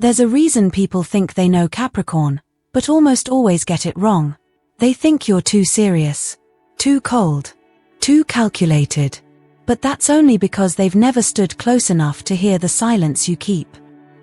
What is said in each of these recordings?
There's a reason people think they know Capricorn, but almost always get it wrong. They think you're too serious, too cold, too calculated. But that's only because they've never stood close enough to hear the silence you keep.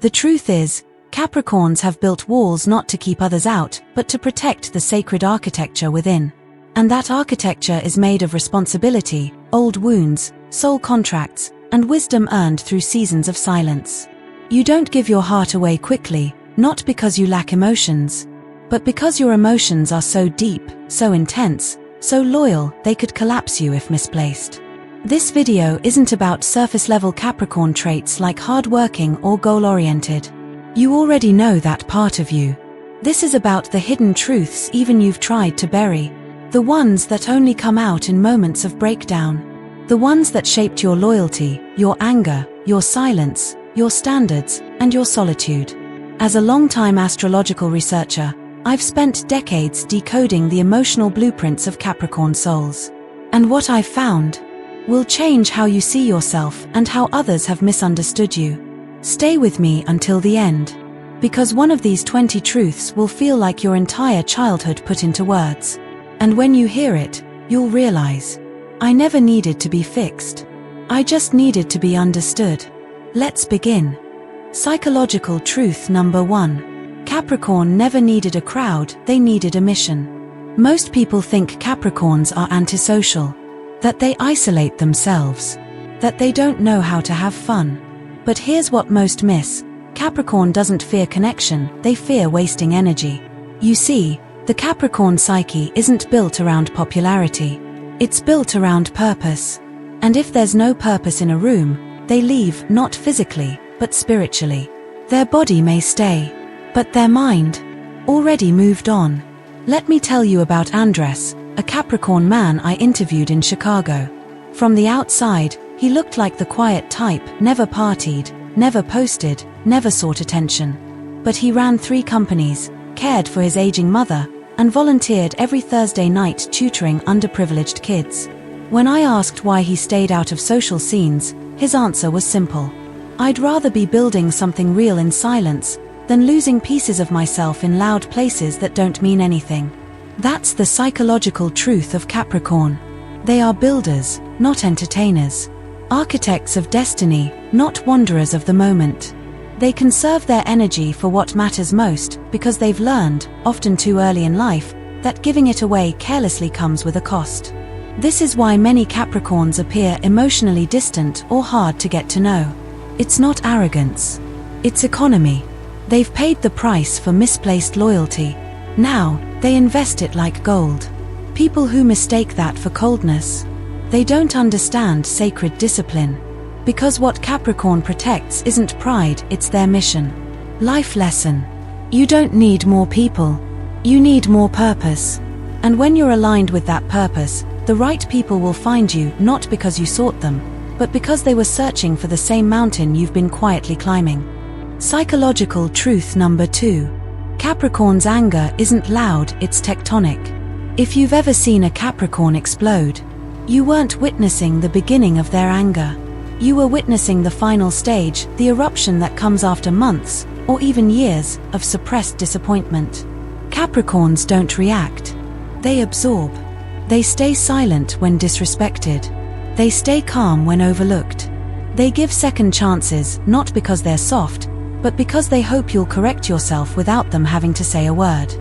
The truth is, Capricorns have built walls not to keep others out, but to protect the sacred architecture within. And that architecture is made of responsibility, old wounds, soul contracts, and wisdom earned through seasons of silence. You don't give your heart away quickly, not because you lack emotions, but because your emotions are so deep, so intense, so loyal, they could collapse you if misplaced. This video isn't about surface-level Capricorn traits like hardworking or goal-oriented. You already know that part of you. This is about the hidden truths even you've tried to bury. The ones that only come out in moments of breakdown. The ones that shaped your loyalty, your anger, your silence, your standards, and your solitude. As a long-time astrological researcher, I've spent decades decoding the emotional blueprints of Capricorn souls. And what I've found will change how you see yourself and how others have misunderstood you. Stay with me until the end, because one of these 20 truths will feel like your entire childhood put into words. And when you hear it, you'll realize, I never needed to be fixed. I just needed to be understood. Let's begin. Psychological truth number 1. Capricorn never needed a crowd, they needed a mission. Most people think Capricorns are antisocial, that they isolate themselves, that they don't know how to have fun. But here's what most miss. Capricorn doesn't fear connection, they fear wasting energy. You see, the Capricorn psyche isn't built around popularity. It's built around purpose. And if there's no purpose in a room, they leave, not physically, but spiritually. Their body may stay, but their mind already moved on. Let me tell you about Andres, a Capricorn man I interviewed in Chicago. From the outside, he looked like the quiet type, never partied, never posted, never sought attention. But he ran 3 companies, cared for his aging mother, and volunteered every Thursday night tutoring underprivileged kids. When I asked why he stayed out of social scenes, his answer was simple. I'd rather be building something real in silence than losing pieces of myself in loud places that don't mean anything. That's the psychological truth of Capricorn. They are builders, not entertainers. Architects of destiny, not wanderers of the moment. They conserve their energy for what matters most because they've learned, often too early in life, that giving it away carelessly comes with a cost. This is why many Capricorns appear emotionally distant or hard to get to know. It's not arrogance. It's economy. They've paid the price for misplaced loyalty. Now, they invest it like gold. People who mistake that for coldness, they don't understand sacred discipline. Because what Capricorn protects isn't pride, it's their mission. Life lesson. You don't need more people. You need more purpose. And when you're aligned with that purpose, the right people will find you not because you sought them, but because they were searching for the same mountain you've been quietly climbing. Psychological truth number 2. Capricorn's anger isn't loud, it's tectonic. If you've ever seen a Capricorn explode, you weren't witnessing the beginning of their anger. You were witnessing the final stage, the eruption that comes after months, or even years, of suppressed disappointment. Capricorns don't react. They absorb. They stay silent when disrespected. They stay calm when overlooked. They give second chances, not because they're soft, but because they hope you'll correct yourself without them having to say a word.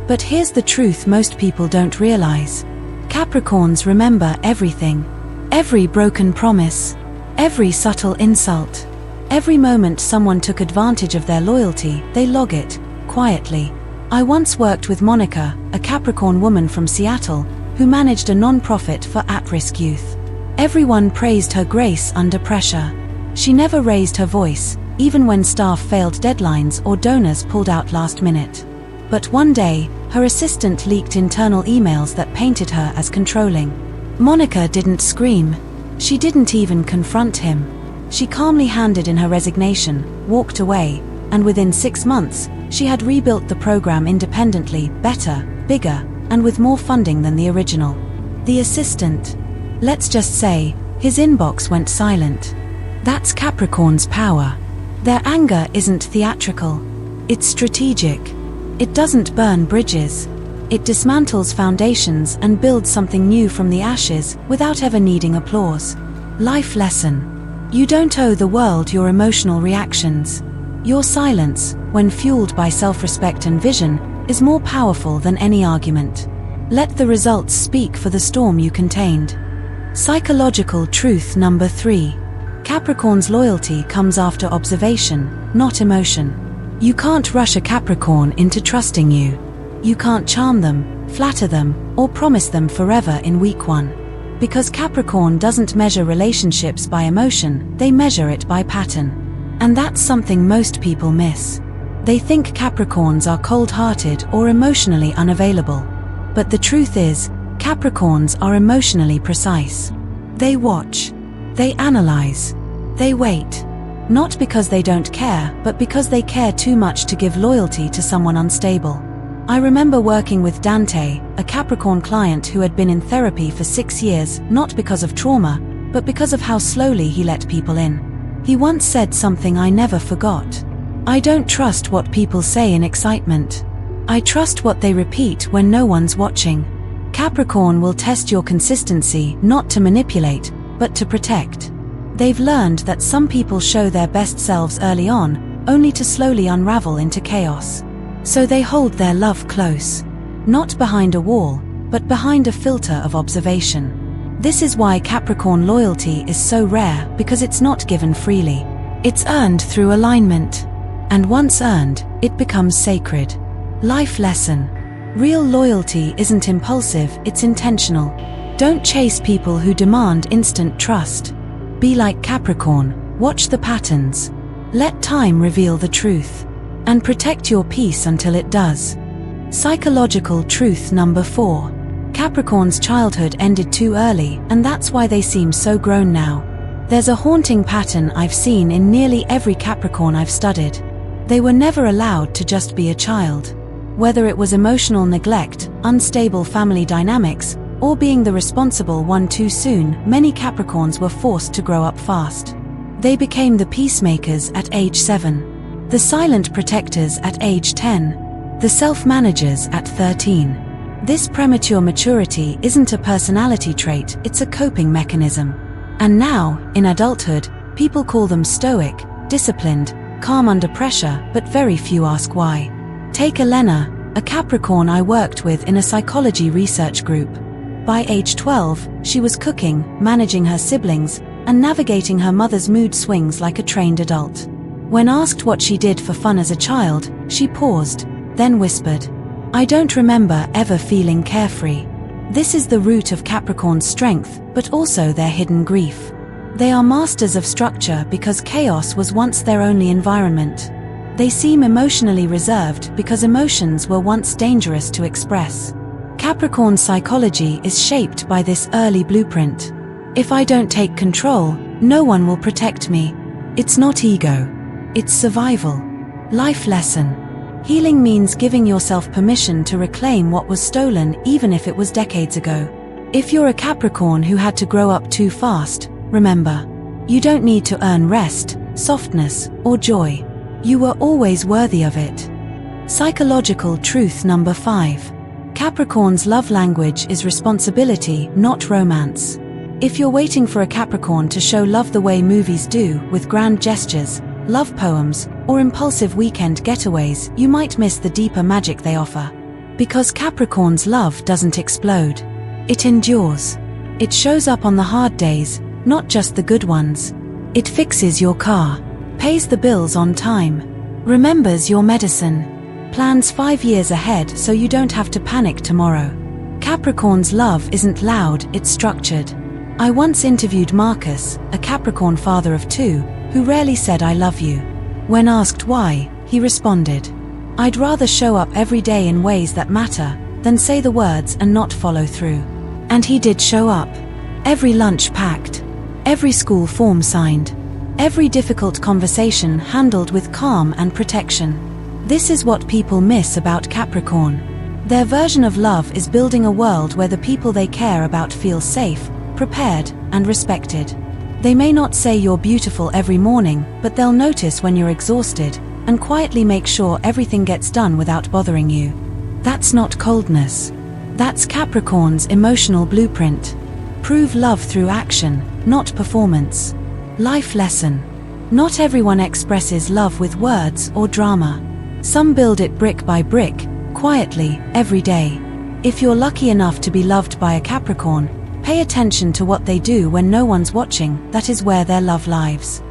But here's the truth most people don't realize. Capricorns remember everything. Every broken promise. Every subtle insult. Every moment someone took advantage of their loyalty, they log it, quietly. I once worked with Monica, a Capricorn woman from Seattle, who managed a non-profit for at-risk youth. Everyone praised her grace under pressure. She never raised her voice, even when staff failed deadlines or donors pulled out last minute. But one day, her assistant leaked internal emails that painted her as controlling. Monica didn't scream. She didn't even confront him. She calmly handed in her resignation, walked away, and within 6 months, she had rebuilt the program independently, better, bigger, and with more funding than the original. The assistant, let's just say, his inbox went silent. That's Capricorn's power. Their anger isn't theatrical. It's strategic. It doesn't burn bridges. It dismantles foundations and builds something new from the ashes without ever needing applause. Life lesson. You don't owe the world your emotional reactions. Your silence, when fueled by self-respect and vision, is more powerful than any argument. Let the results speak for the storm you contained. Psychological truth number 3. Capricorn's loyalty comes after observation, not emotion. You can't rush a Capricorn into trusting you. You can't charm them, flatter them, or promise them forever in week 1. Because Capricorn doesn't measure relationships by emotion, they measure it by pattern. And that's something most people miss. They think Capricorns are cold-hearted or emotionally unavailable. But the truth is, Capricorns are emotionally precise. They watch. They analyze. They wait. Not because they don't care, but because they care too much to give loyalty to someone unstable. I remember working with Dante, a Capricorn client who had been in therapy for 6 years, not because of trauma, but because of how slowly he let people in. He once said something I never forgot. I don't trust what people say in excitement. I trust what they repeat when no one's watching. Capricorn will test your consistency not to manipulate, but to protect. They've learned that some people show their best selves early on, only to slowly unravel into chaos. So they hold their love close. Not behind a wall, but behind a filter of observation. This is why Capricorn loyalty is so rare, because it's not given freely. It's earned through alignment. And once earned, it becomes sacred. Life lesson. Real loyalty isn't impulsive, it's intentional. Don't chase people who demand instant trust. Be like Capricorn, watch the patterns. Let time reveal the truth. And protect your peace until it does. Psychological truth number 4. Capricorn's childhood ended too early, and that's why they seem so grown now. There's a haunting pattern I've seen in nearly every Capricorn I've studied. They were never allowed to just be a child. Whether it was emotional neglect, unstable family dynamics, or being the responsible one too soon, many Capricorns were forced to grow up fast. They became the peacemakers at age 7, the silent protectors at age 10, the self-managers at 13. This premature maturity isn't a personality trait, it's a coping mechanism. And now, in adulthood, people call them stoic, disciplined, calm under pressure, but very few ask why. Take Elena, a Capricorn I worked with in a psychology research group. By age 12, she was cooking, managing her siblings, and navigating her mother's mood swings like a trained adult. When asked what she did for fun as a child, she paused, then whispered, "I don't remember ever feeling carefree." This is the root of Capricorn's strength, but also their hidden grief. They are masters of structure because chaos was once their only environment. They seem emotionally reserved because emotions were once dangerous to express. Capricorn's psychology is shaped by this early blueprint. If I don't take control, no one will protect me. It's not ego. It's survival. Life lesson. Healing means giving yourself permission to reclaim what was stolen even if it was decades ago. If you're a Capricorn who had to grow up too fast, remember, you don't need to earn rest, softness, or joy. You were always worthy of it. Psychological truth number 5. Capricorn's love language is responsibility, not romance. If you're waiting for a Capricorn to show love the way movies do, with grand gestures, love poems, or impulsive weekend getaways, you might miss the deeper magic they offer. Because Capricorn's love doesn't explode. It endures. It shows up on the hard days, not just the good ones. It fixes your car, pays the bills on time, remembers your medicine, plans 5 years ahead so you don't have to panic tomorrow. Capricorn's love isn't loud, it's structured. I once interviewed Marcus, a Capricorn father of 2, who rarely said I love you. When asked why, he responded, "I'd rather show up every day in ways that matter, than say the words and not follow through." And he did show up. Every lunch packed, every school form signed, every difficult conversation handled with calm and protection. This is what people miss about Capricorn. Their version of love is building a world where the people they care about feel safe, prepared, and respected. They may not say you're beautiful every morning, but they'll notice when you're exhausted, and quietly make sure everything gets done without bothering you. That's not coldness. That's Capricorn's emotional blueprint. Prove love through action, not performance. Life lesson. Not everyone expresses love with words or drama. Some build it brick by brick, quietly, every day. If you're lucky enough to be loved by a Capricorn, pay attention to what they do when no one's watching. That is where their love lives.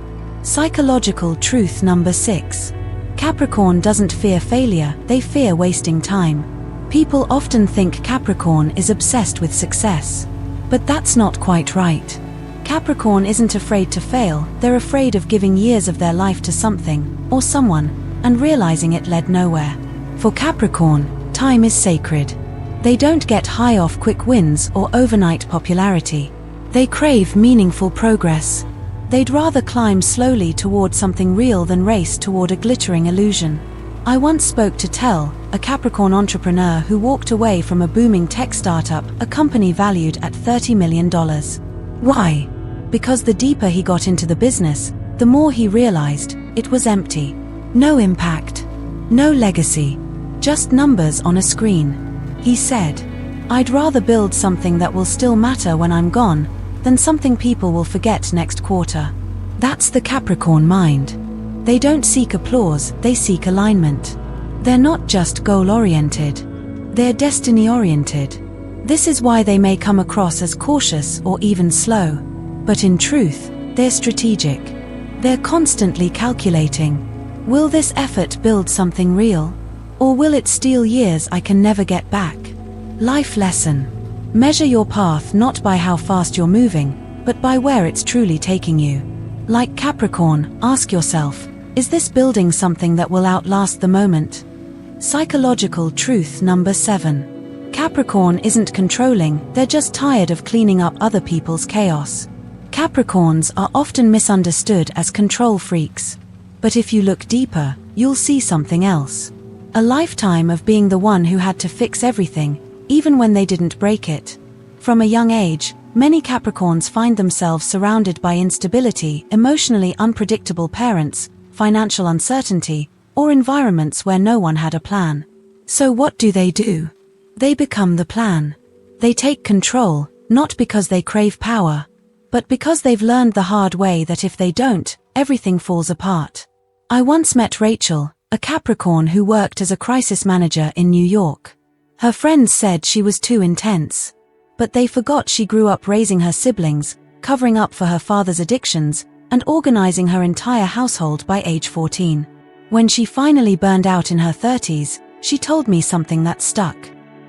Psychological truth number 6. Capricorn doesn't fear failure, they fear wasting time. People often think Capricorn is obsessed with success. But that's not quite right. Capricorn isn't afraid to fail, they're afraid of giving years of their life to something, or someone, and realizing it led nowhere. For Capricorn, time is sacred. They don't get high off quick wins or overnight popularity. They crave meaningful progress. They'd rather climb slowly toward something real than race toward a glittering illusion. I once spoke to Tel, a Capricorn entrepreneur who walked away from a booming tech startup, a company valued at $30 million. Why? Because the deeper he got into the business, the more he realized it was empty. No impact. No legacy. Just numbers on a screen. He said, "I'd rather build something that will still matter when I'm gone, than something people will forget next quarter." That's the Capricorn mind. They don't seek applause, they seek alignment. They're not just goal-oriented. They're destiny-oriented. This is why they may come across as cautious or even slow. But in truth, they're strategic. They're constantly calculating. Will this effort build something real? Or will it steal years I can never get back? Life lesson. Measure your path not by how fast you're moving, but by where it's truly taking you. Like Capricorn, ask yourself, is this building something that will outlast the moment? Psychological truth number 7. Capricorn isn't controlling, they're just tired of cleaning up other people's chaos. Capricorns are often misunderstood as control freaks. But if you look deeper, you'll see something else. A lifetime of being the one who had to fix everything, even when they didn't break it. From a young age, many Capricorns find themselves surrounded by instability, emotionally unpredictable parents, financial uncertainty, or environments where no one had a plan. So what do? They become the plan. They take control, not because they crave power, but because they've learned the hard way that if they don't, everything falls apart. I once met Rachel, a Capricorn who worked as a crisis manager in New York. Her friends said she was too intense. But they forgot she grew up raising her siblings, covering up for her father's addictions, and organizing her entire household by age 14. When she finally burned out in her 30s, she told me something that stuck.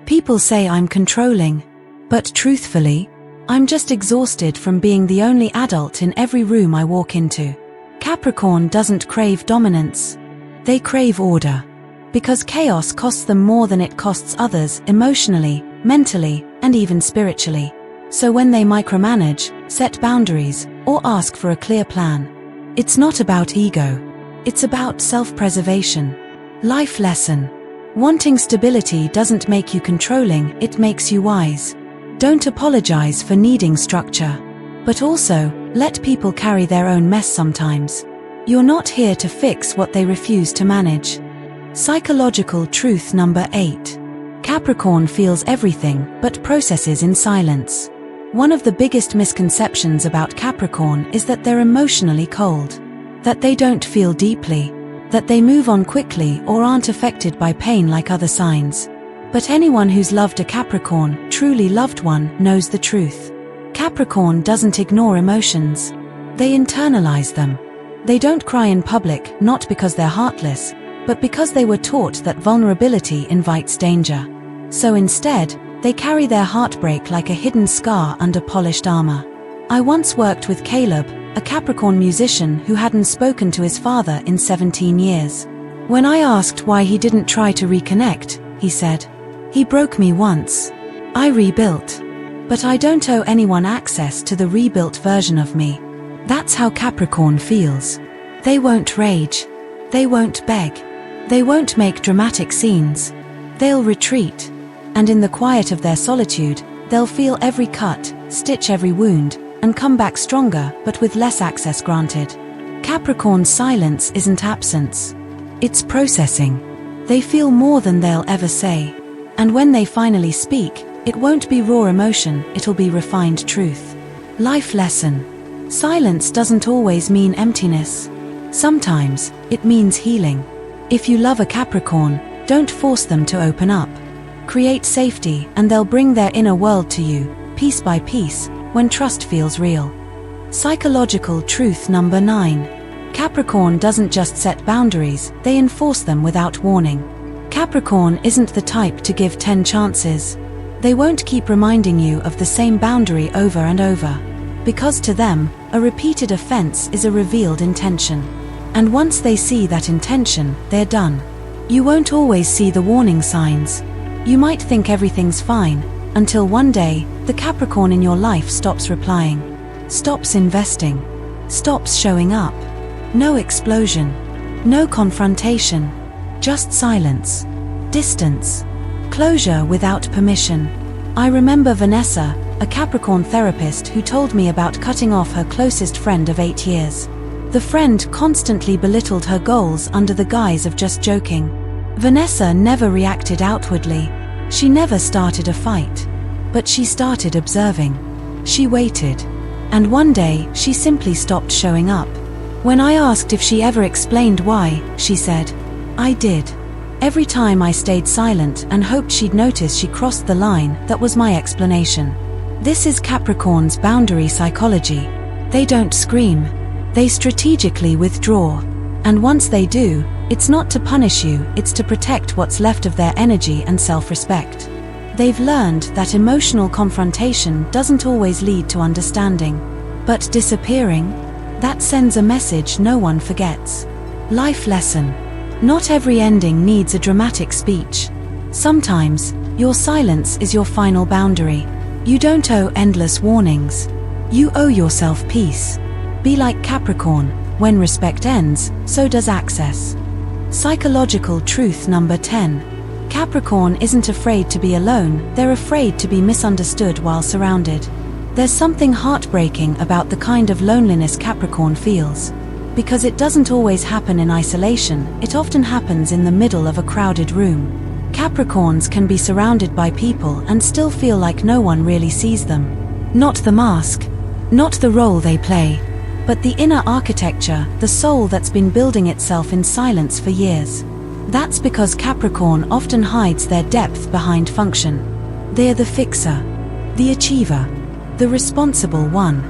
People say I'm controlling. But truthfully, I'm just exhausted from being the only adult in every room I walk into. Capricorn doesn't crave dominance. They crave order. Because chaos costs them more than it costs others emotionally, mentally, and even spiritually. So when they micromanage, set boundaries, or ask for a clear plan, it's not about ego. It's about self-preservation. Life lesson. Wanting stability doesn't make you controlling, it makes you wise. Don't apologize for needing structure. But also, let people carry their own mess sometimes. You're not here to fix what they refuse to manage. Psychological truth number 8. Capricorn feels everything, but processes in silence. One of the biggest misconceptions about Capricorn is that they're emotionally cold. That they don't feel deeply. That they move on quickly or aren't affected by pain like other signs. But anyone who's loved a Capricorn, truly loved one, knows the truth. Capricorn doesn't ignore emotions. They internalize them. They don't cry in public, not because they're heartless, but because they were taught that vulnerability invites danger. So instead, they carry their heartbreak like a hidden scar under polished armor. I once worked with Caleb, a Capricorn musician who hadn't spoken to his father in 17 years. When I asked why he didn't try to reconnect, he said, "He broke me once. I rebuilt. But I don't owe anyone access to the rebuilt version of me." That's how Capricorn feels. They won't rage. They won't beg. They won't make dramatic scenes. They'll retreat. And in the quiet of their solitude, they'll feel every cut, stitch every wound, and come back stronger but with less access granted. Capricorn's silence isn't absence. It's processing. They feel more than they'll ever say. And when they finally speak, it won't be raw emotion, it'll be refined truth. Life lesson. Silence doesn't always mean emptiness. Sometimes, it means healing. If you love a Capricorn, don't force them to open up. Create safety and they'll bring their inner world to you, piece by piece, when trust feels real. Psychological truth number 9. Capricorn doesn't just set boundaries, they enforce them without warning. Capricorn isn't the type to give 10 chances. They won't keep reminding you of the same boundary over and over. Because to them, a repeated offense is a revealed intention. And once they see that intention, they're done. You won't always see the warning signs. You might think everything's fine, until one day, the Capricorn in your life stops replying, stops investing, stops showing up. No explosion, no confrontation, just silence, distance, closure without permission. I remember Vanessa, a Capricorn therapist who told me about cutting off her closest friend of 8 years. The friend constantly belittled her goals under the guise of just joking. Vanessa never reacted outwardly. She never started a fight. But she started observing. She waited. And one day, she simply stopped showing up. When I asked if she ever explained why, she said, "I did. Every time I stayed silent and hoped she'd notice she crossed the line, that was my explanation." This is Capricorn's boundary psychology. They don't scream. They strategically withdraw. And once they do, it's not to punish you, it's to protect what's left of their energy and self-respect. They've learned that emotional confrontation doesn't always lead to understanding. But disappearing? That sends a message no one forgets. Life lesson. Not every ending needs a dramatic speech. Sometimes, your silence is your final boundary. You don't owe endless warnings. You owe yourself peace. Be like Capricorn, when respect ends, so does access. Psychological truth number 10. Capricorn isn't afraid to be alone, they're afraid to be misunderstood while surrounded. There's something heartbreaking about the kind of loneliness Capricorn feels. Because it doesn't always happen in isolation, it often happens in the middle of a crowded room. Capricorns can be surrounded by people and still feel like no one really sees them. Not the mask, not the role they play, but the inner architecture, the soul that's been building itself in silence for years. That's because Capricorn often hides their depth behind function. They're the fixer, the achiever, the responsible one.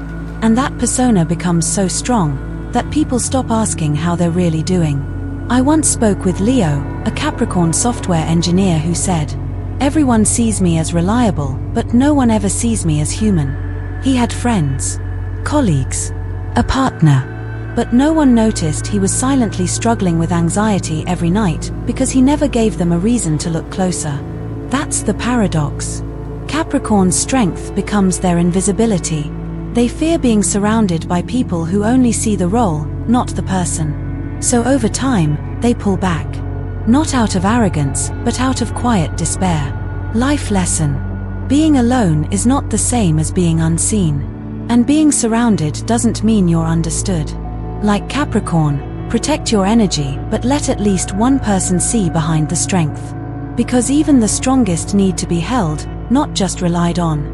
And that persona becomes so strong that people stop asking how they're really doing. I once spoke with Leo, a Capricorn software engineer who said, "Everyone sees me as reliable, but no one ever sees me as human." He had friends, colleagues, a partner, but no one noticed he was silently struggling with anxiety every night because he never gave them a reason to look closer. That's the paradox. Capricorn's strength becomes their invisibility. They fear being surrounded by people who only see the role, not the person. So over time, they pull back. Not out of arrogance, but out of quiet despair. Life lesson. Being alone is not the same as being unseen. And being surrounded doesn't mean you're understood. Like Capricorn, protect your energy, but let at least one person see behind the strength. Because even the strongest need to be held, not just relied on.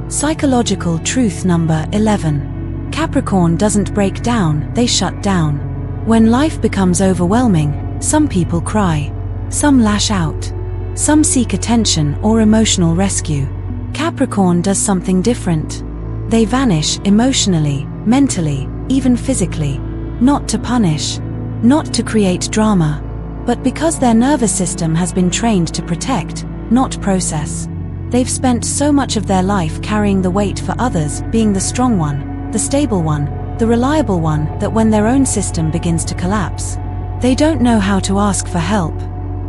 Psychological truth number 11. Capricorn doesn't break down, they shut down. When life becomes overwhelming, some people cry. Some lash out. Some seek attention or emotional rescue. Capricorn does something different. They vanish emotionally, mentally, even physically. Not to punish. Not to create drama. But because their nervous system has been trained to protect, not process. They've spent so much of their life carrying the weight for others, being the strong one, the stable one, the reliable one, that when their own system begins to collapse, they don't know how to ask for help.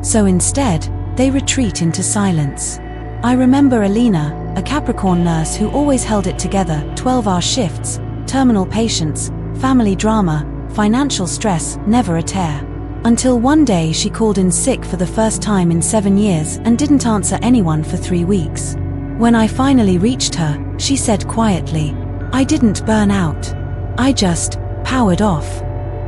So instead, they retreat into silence. I remember Alina, a Capricorn nurse who always held it together, 12-hour shifts, terminal patients, family drama, financial stress, never a tear. Until one day she called in sick for the first time in 7 years and didn't answer anyone for 3 weeks. When I finally reached her, she said quietly, I didn't burn out. I just powered off.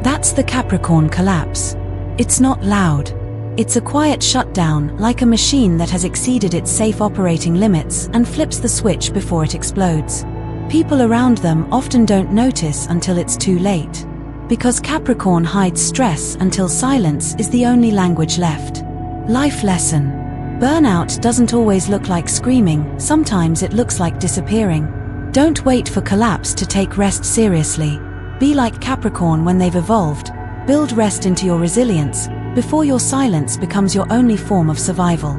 That's the Capricorn collapse. It's not loud. It's a quiet shutdown, like a machine that has exceeded its safe operating limits and flips the switch before it explodes. People around them often don't notice until it's too late. Because Capricorn hides stress until silence is the only language left. Life lesson. Burnout doesn't always look like screaming, sometimes it looks like disappearing. Don't wait for collapse to take rest seriously. Be like Capricorn when they've evolved. Build rest into your resilience, before your silence becomes your only form of survival.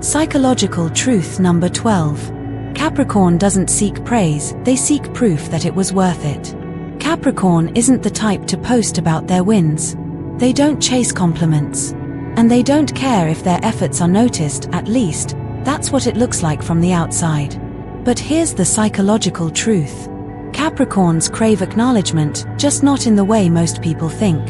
Psychological truth number 12. Capricorn doesn't seek praise, they seek proof that it was worth it. Capricorn isn't the type to post about their wins. They don't chase compliments. And they don't care if their efforts are noticed, at least, that's what it looks like from the outside. But here's the psychological truth. Capricorns crave acknowledgement, just not in the way most people think.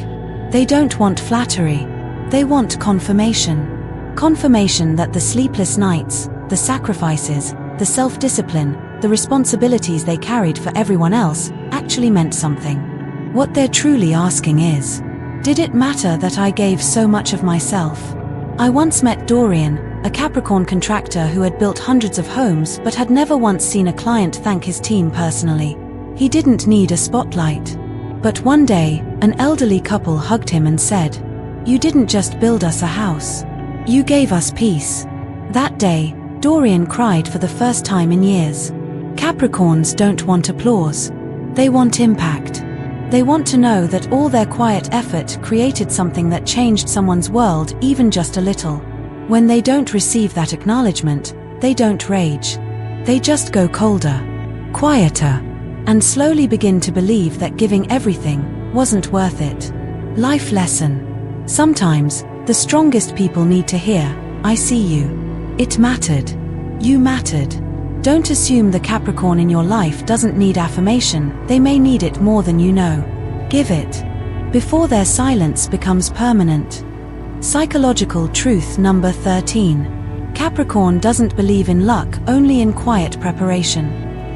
They don't want flattery. They want confirmation. Confirmation that the sleepless nights, the sacrifices, the self-discipline, the responsibilities they carried for everyone else, actually meant something. What they're truly asking is, did it matter that I gave so much of myself? I once met Dorian, a Capricorn contractor who had built hundreds of homes but had never once seen a client thank his team personally. He didn't need a spotlight. But one day, an elderly couple hugged him and said, "You didn't just build us a house. You gave us peace." That day, Dorian cried for the first time in years. Capricorns don't want applause. They want impact. They want to know that all their quiet effort created something that changed someone's world, even just a little. When they don't receive that acknowledgement, they don't rage. They just go colder, quieter, and slowly begin to believe that giving everything wasn't worth it. Life lesson. Sometimes, the strongest people need to hear, "I see you. It mattered. You mattered." Don't assume the Capricorn in your life doesn't need affirmation, they may need it more than you know. Give it, before their silence becomes permanent. Psychological truth number 13. Capricorn doesn't believe in luck, only in quiet preparation.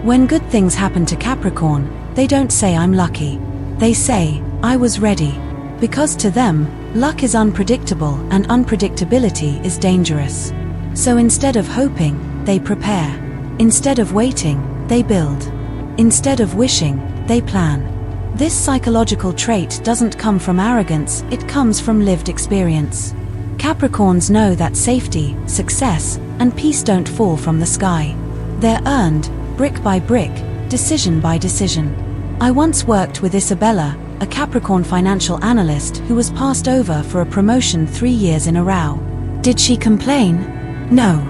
When good things happen to Capricorn, they don't say "I'm lucky." They say, "I was ready." Because to them, luck is unpredictable and unpredictability is dangerous. So instead of hoping, they prepare. Instead of waiting, they build. Instead of wishing, they plan. This psychological trait doesn't come from arrogance, it comes from lived experience. Capricorns know that safety, success, and peace don't fall from the sky. They're earned, brick by brick, decision by decision. I once worked with Isabella, a Capricorn financial analyst who was passed over for a promotion 3 years in a row. Did she complain? No.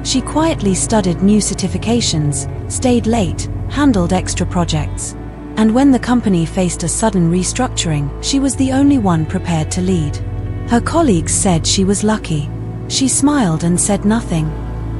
She quietly studied new certifications, stayed late, handled extra projects. And when the company faced a sudden restructuring, she was the only one prepared to lead. Her colleagues said she was lucky. She smiled and said nothing.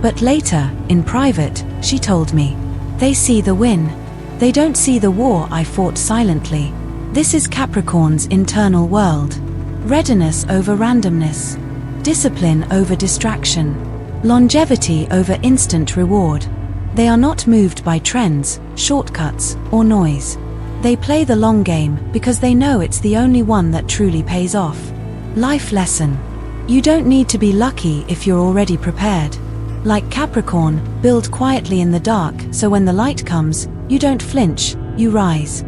But later, in private, she told me, "They see the win. They don't see the war I fought silently." This is Capricorn's internal world. Readiness over randomness. Discipline over distraction. Longevity over instant reward. They are not moved by trends, shortcuts, or noise. They play the long game because they know it's the only one that truly pays off. Life lesson. You don't need to be lucky if you're already prepared. Like Capricorn, build quietly in the dark so when the light comes, you don't flinch, you rise.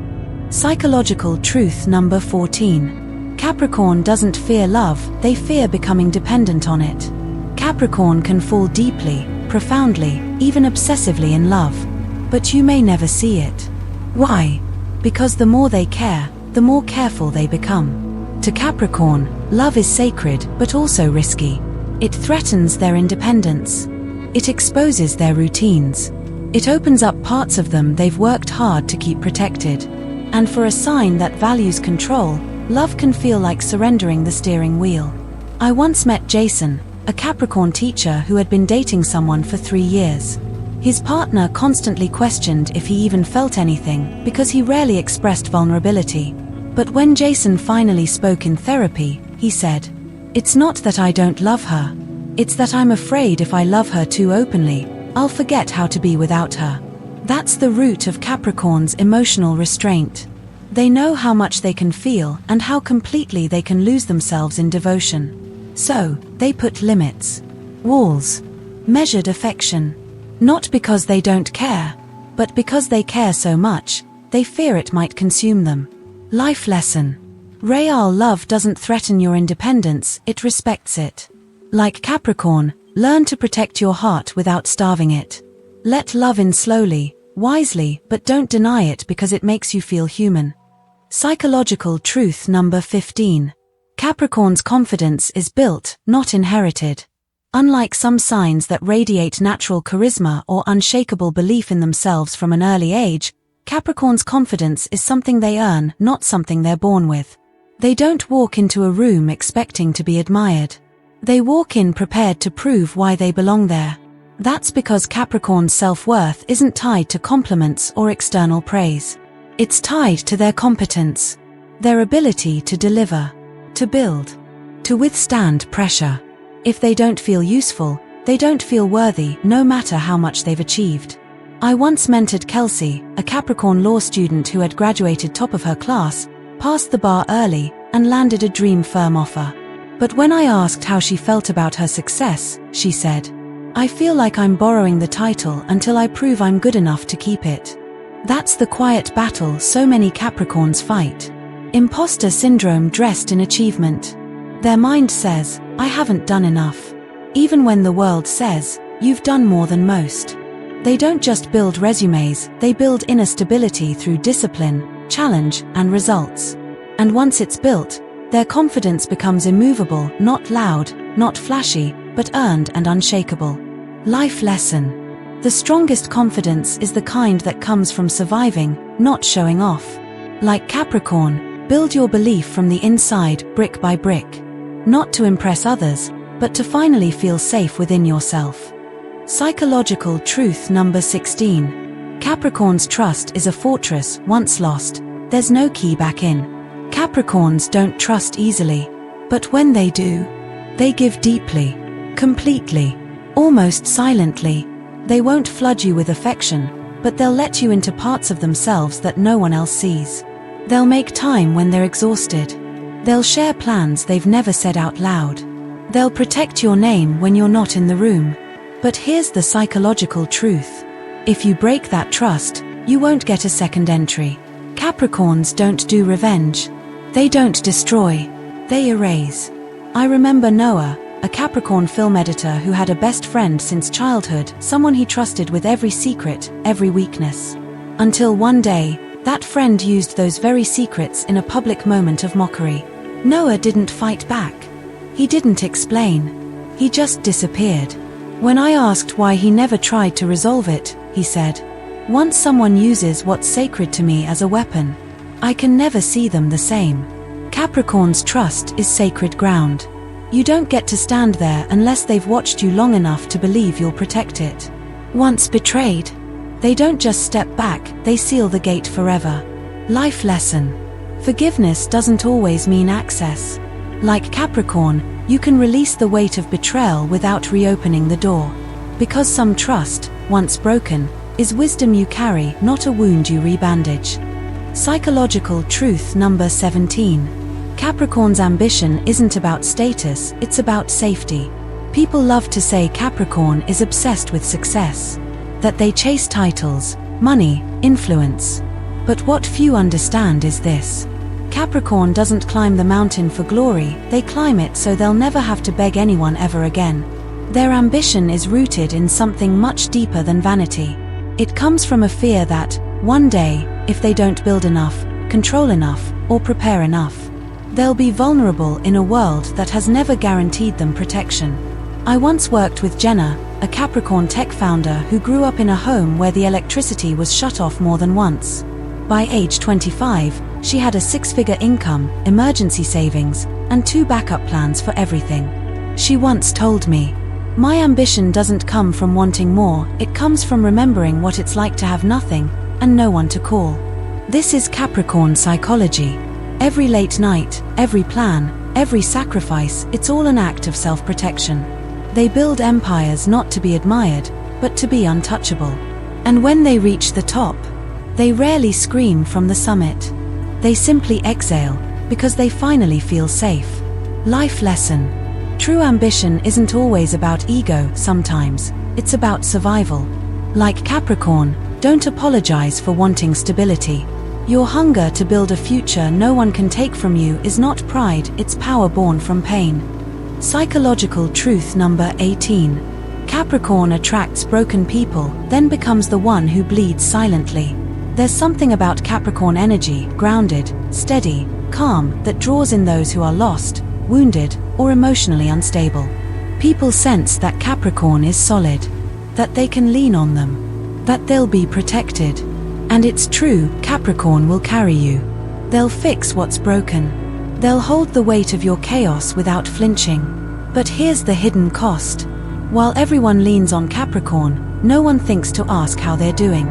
Psychological truth number 14. Capricorn doesn't fear love, they fear becoming dependent on it. Capricorn can fall deeply, profoundly, even obsessively in love. But you may never see it. Why? Because the more they care, the more careful they become. To Capricorn, love is sacred, but also risky. It threatens their independence. It exposes their routines. It opens up parts of them they've worked hard to keep protected. And for a sign that values control, love can feel like surrendering the steering wheel. I once met Jason, a Capricorn teacher who had been dating someone for 3 years. His partner constantly questioned if he even felt anything because he rarely expressed vulnerability. But when Jason finally spoke in therapy, he said, "It's not that I don't love her. It's that I'm afraid if I love her too openly, I'll forget how to be without her." That's the root of Capricorn's emotional restraint. They know how much they can feel and how completely they can lose themselves in devotion. So, they put limits. Walls. Measured affection. Not because they don't care, but because they care so much, they fear it might consume them. Life lesson. Real love doesn't threaten your independence, it respects it. Like Capricorn, learn to protect your heart without starving it. Let love in slowly, wisely, but don't deny it because it makes you feel human. Psychological truth number 15. Capricorn's confidence is built, not inherited. Unlike some signs that radiate natural charisma or unshakable belief in themselves from an early age, Capricorn's confidence is something they earn, not something they're born with. They don't walk into a room expecting to be admired. They walk in prepared to prove why they belong there. That's because Capricorn's self-worth isn't tied to compliments or external praise. It's tied to their competence, their ability to deliver, to build, to withstand pressure. If they don't feel useful, they don't feel worthy, no matter how much they've achieved. I once mentored Kelsey, a Capricorn law student who had graduated top of her class, passed the bar early, and landed a dream firm offer. But when I asked how she felt about her success, she said, "I feel like I'm borrowing the title until I prove I'm good enough to keep it." That's the quiet battle so many Capricorns fight. Imposter syndrome dressed in achievement. Their mind says, "I haven't done enough." Even when the world says, "You've done more than most." They don't just build resumes, they build inner stability through discipline, challenge, and results. And once it's built, their confidence becomes immovable, not loud, not flashy, but earned and unshakable. Life lesson. The strongest confidence is the kind that comes from surviving, not showing off. Like Capricorn, build your belief from the inside, brick by brick. Not to impress others, but to finally feel safe within yourself. Psychological truth number 16. Capricorn's trust is a fortress, once lost, there's no key back in. Capricorns don't trust easily, but when they do, they give deeply, completely, almost silently. They won't flood you with affection, but they'll let you into parts of themselves that no one else sees. They'll make time when they're exhausted. They'll share plans they've never said out loud. They'll protect your name when you're not in the room. But here's the psychological truth. If you break that trust, you won't get a second entry. Capricorns don't do revenge. They don't destroy. They erase. I remember Noah, a Capricorn film editor who had a best friend since childhood, someone he trusted with every secret, every weakness. Until one day, that friend used those very secrets in a public moment of mockery. Noah didn't fight back. He didn't explain. He just disappeared. When I asked why he never tried to resolve it, he said, "Once someone uses what's sacred to me as a weapon, I can never see them the same." Capricorn's trust is sacred ground. You don't get to stand there unless they've watched you long enough to believe you'll protect it. Once betrayed, they don't just step back, they seal the gate forever. Life lesson. Forgiveness doesn't always mean access. Like Capricorn, you can release the weight of betrayal without reopening the door. Because some trust, once broken, is wisdom you carry, not a wound you rebandage. Psychological truth number 17. Capricorn's ambition isn't about status, it's about safety. People love to say Capricorn is obsessed with success, that they chase titles, money, influence. But what few understand is this. Capricorn doesn't climb the mountain for glory, they climb it so they'll never have to beg anyone ever again. Their ambition is rooted in something much deeper than vanity. It comes from a fear that, one day, if they don't build enough, control enough, or prepare enough, they'll be vulnerable in a world that has never guaranteed them protection. I once worked with Jenna, a Capricorn tech founder who grew up in a home where the electricity was shut off more than once. By age 25, she had a 6-figure income, emergency savings, and 2 backup plans for everything. She once told me, "My ambition doesn't come from wanting more, it comes from remembering what it's like to have nothing, and no one to call." This is Capricorn psychology. Every late night, every plan, every sacrifice, it's all an act of self-protection. They build empires not to be admired, but to be untouchable. And when they reach the top, they rarely scream from the summit. They simply exhale, because they finally feel safe. Life lesson. True ambition isn't always about ego. Sometimes it's about survival. Like Capricorn, don't apologize for wanting stability. Your hunger to build a future no one can take from you is not pride, it's power born from pain. Psychological truth number 18. Capricorn attracts broken people, then becomes the one who bleeds silently. There's something about Capricorn energy, grounded, steady, calm, that draws in those who are lost, wounded, or emotionally unstable. People sense that Capricorn is solid, that they can lean on them, that they'll be protected. And it's true, Capricorn will carry you. They'll fix what's broken. They'll hold the weight of your chaos without flinching. But here's the hidden cost. While everyone leans on Capricorn, no one thinks to ask how they're doing.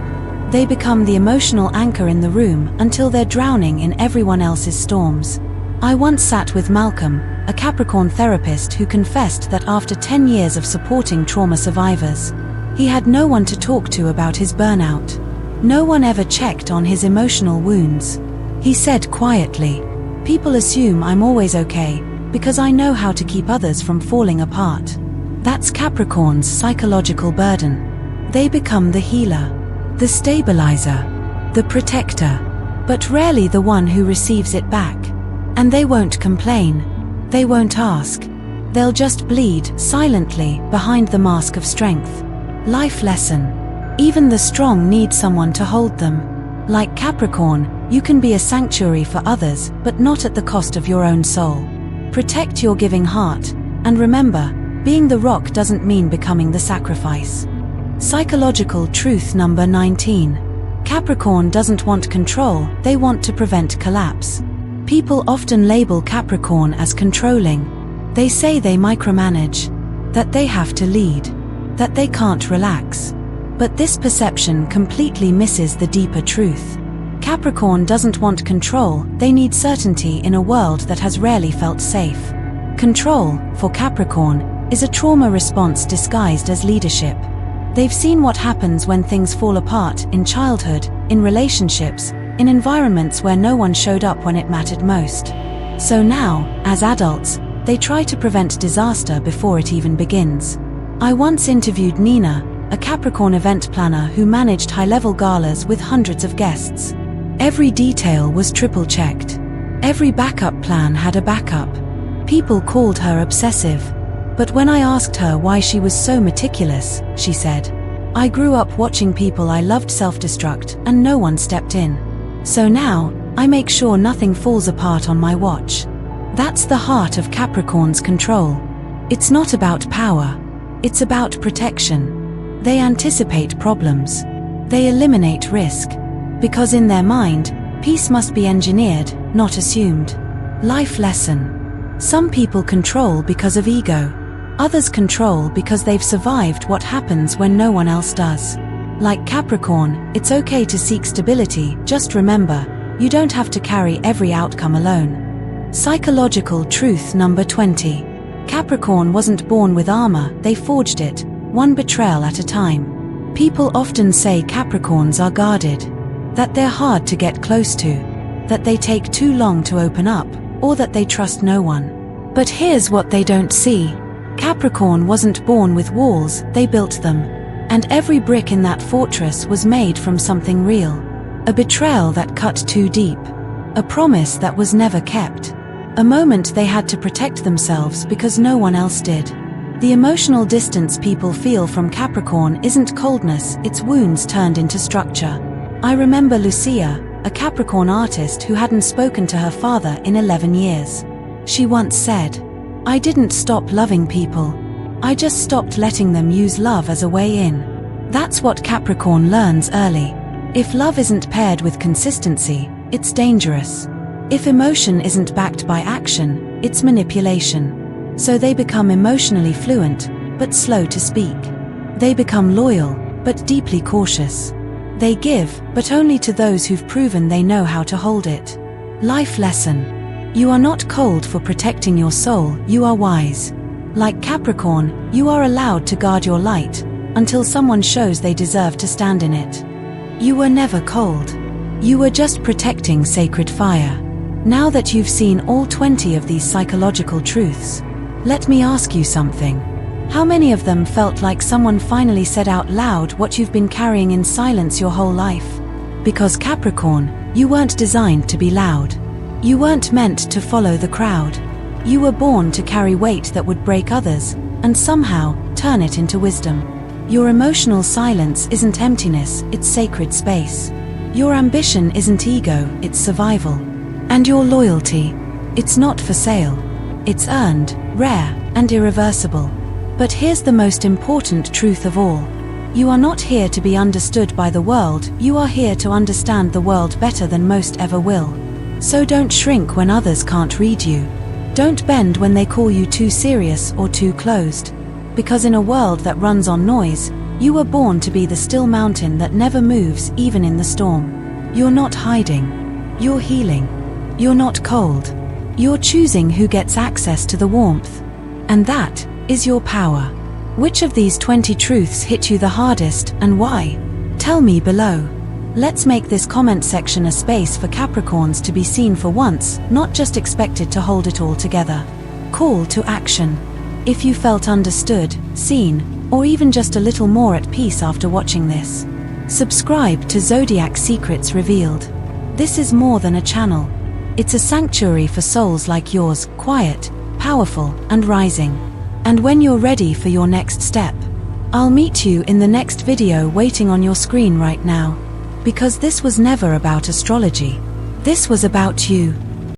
They become the emotional anchor in the room until they're drowning in everyone else's storms. I once sat with Malcolm, a Capricorn therapist who confessed that after 10 years of supporting trauma survivors, he had no one to talk to about his burnout. No one ever checked on his emotional wounds. He said quietly, "People assume I'm always okay, because I know how to keep others from falling apart." That's Capricorn's psychological burden. They become the healer, the stabilizer, the protector, but rarely the one who receives it back. And they won't complain. They won't ask. They'll just bleed silently behind the mask of strength. Life lesson. Even the strong need someone to hold them. Like Capricorn, you can be a sanctuary for others, but not at the cost of your own soul. Protect your giving heart, and remember, being the rock doesn't mean becoming the sacrifice. Psychological truth number 19. Capricorn doesn't want control, they want to prevent collapse. People often label Capricorn as controlling. They say they micromanage, that they have to lead, that they can't relax. But this perception completely misses the deeper truth. Capricorn doesn't want control, they need certainty in a world that has rarely felt safe. Control, for Capricorn, is a trauma response disguised as leadership. They've seen what happens when things fall apart, in childhood, in relationships, in environments where no one showed up when it mattered most. So now, as adults, they try to prevent disaster before it even begins. I once interviewed Nina, a Capricorn event planner who managed high-level galas with hundreds of guests. Every detail was triple-checked. Every backup plan had a backup. People called her obsessive. But when I asked her why she was so meticulous, she said, "I grew up watching people I loved self-destruct, and no one stepped in. So now, I make sure nothing falls apart on my watch." That's the heart of Capricorn's control. It's not about power. It's about protection. They anticipate problems. They eliminate risk. Because in their mind, peace must be engineered, not assumed. Life lesson. Some people control because of ego. Others control because they've survived what happens when no one else does. Like Capricorn, it's okay to seek stability, just remember, you don't have to carry every outcome alone. Psychological truth number 20. Capricorn wasn't born with armor, they forged it, one betrayal at a time. People often say Capricorns are guarded, that they're hard to get close to, that they take too long to open up, or that they trust no one. But here's what they don't see. Capricorn wasn't born with walls, they built them. And every brick in that fortress was made from something real. A betrayal that cut too deep. A promise that was never kept. A moment they had to protect themselves because no one else did. The emotional distance people feel from Capricorn isn't coldness, it's wounds turned into structure. I remember Lucia, a Capricorn artist who hadn't spoken to her father in 11 years. She once said, "I didn't stop loving people. I just stopped letting them use love as a way in." That's what Capricorn learns early. If love isn't paired with consistency, it's dangerous. If emotion isn't backed by action, it's manipulation. So they become emotionally fluent, but slow to speak. They become loyal, but deeply cautious. They give, but only to those who've proven they know how to hold it. Life lesson. You are not cold for protecting your soul, you are wise. Like Capricorn, you are allowed to guard your light, until someone shows they deserve to stand in it. You were never cold. You were just protecting sacred fire. Now that you've seen all 20 of these psychological truths, let me ask you something. How many of them felt like someone finally said out loud what you've been carrying in silence your whole life? Because Capricorn, you weren't designed to be loud. You weren't meant to follow the crowd. You were born to carry weight that would break others, and somehow turn it into wisdom. Your emotional silence isn't emptiness, it's sacred space. Your ambition isn't ego, it's survival. And your loyalty, it's not for sale. It's earned, rare, and irreversible. But here's the most important truth of all. You are not here to be understood by the world, you are here to understand the world better than most ever will. So don't shrink when others can't read you. Don't bend when they call you too serious or too closed. Because in a world that runs on noise, you were born to be the still mountain that never moves even in the storm. You're not hiding. You're healing. You're not cold. You're choosing who gets access to the warmth. And that is your power. Which of these 20 truths hit you the hardest, and why? Tell me below. Let's make this comment section a space for Capricorns to be seen for once, not just expected to hold it all together. Call to action. If you felt understood, seen, or even just a little more at peace after watching this, subscribe to Zodiac Secrets Revealed. This is more than a channel. It's a sanctuary for souls like yours, quiet, powerful, and rising. And when you're ready for your next step, I'll meet you in the next video waiting on your screen right now. Because this was never about astrology. This was about you.